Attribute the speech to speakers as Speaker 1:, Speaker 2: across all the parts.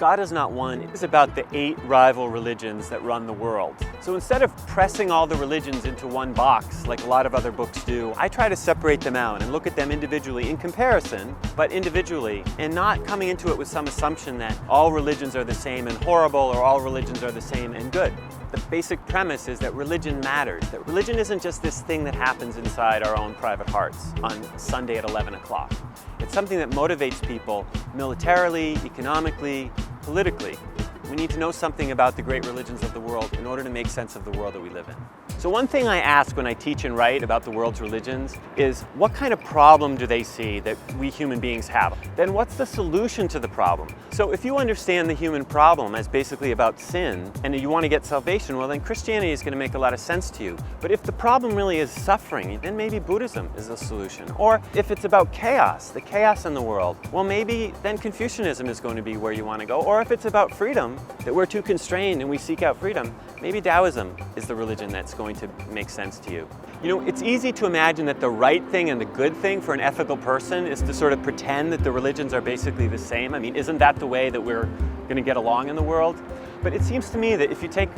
Speaker 1: God is Not One is about the 8 rival religions that run the world. So instead of pressing all the religions into one box, like a lot of other books do, I try to separate them out and look at them individually in comparison, but individually, and not coming into it with some assumption that all religions are the same and horrible, or all religions are the same and good. The basic premise is that religion matters, that religion isn't just this thing that happens inside our own private hearts on Sunday at 11 o'clock. It's something that motivates people militarily, economically, politically. We need to know something about the great religions of the world in order to make sense of the world that we live in. So one thing I ask when I teach and write about the world's religions is, what kind of problem do they see that we human beings have? Then what's the solution to the problem? So if you understand the human problem as basically about sin, and you want to get salvation, well then Christianity is going to make a lot of sense to you. But if the problem really is suffering, then maybe Buddhism is the solution. Or if it's about chaos, the chaos in the world, well maybe then Confucianism is going to be where you want to go. Or if it's about freedom, that we're too constrained and we seek out freedom, maybe Taoism is the religion that's going to make sense to you. You know, it's easy to imagine that the right thing and the good thing for an ethical person is to sort of pretend that the religions are basically the same. I mean, isn't that the way that we're going to get along in the world? But it seems to me that if you take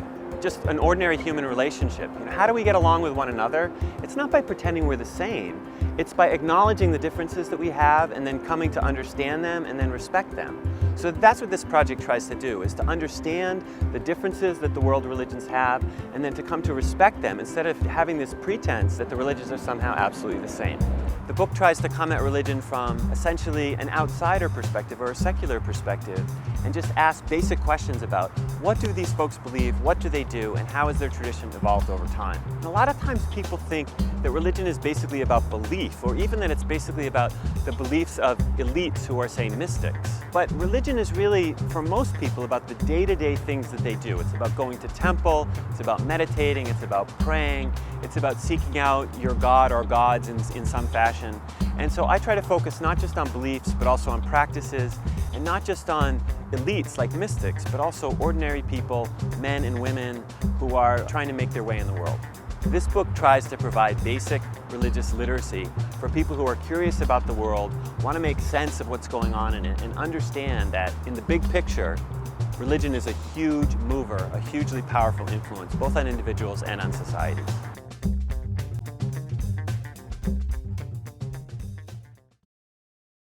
Speaker 1: just an ordinary human relationship, you know, how do we get along with one another? It's not by pretending we're the same. It's by acknowledging the differences that we have and then coming to understand them and then respect them. So that's what this project tries to do, is to understand the differences that the world religions have and then to come to respect them instead of having this pretense that the religions are somehow absolutely the same. The book tries to come at religion from essentially an outsider perspective or a secular perspective and just ask basic questions about what do these folks believe, what do they do, and how has their tradition evolved over time. And a lot of times people think that religion is basically about belief, or even that it's basically about the beliefs of elites who are, say, mystics. But religion is really, for most people, about the day-to-day things that they do. It's about going to temple, it's about meditating, it's about praying, it's about seeking out your god or gods in some fashion. And so I try to focus not just on beliefs, but also on practices, and not just on elites like mystics, but also ordinary people, men and women, who are trying to make their way in the world. This book tries to provide basic religious literacy for people who are curious about the world, want to make sense of what's going on in it, and understand that in the big picture, religion is a huge mover, a hugely powerful influence, both on individuals and on societies.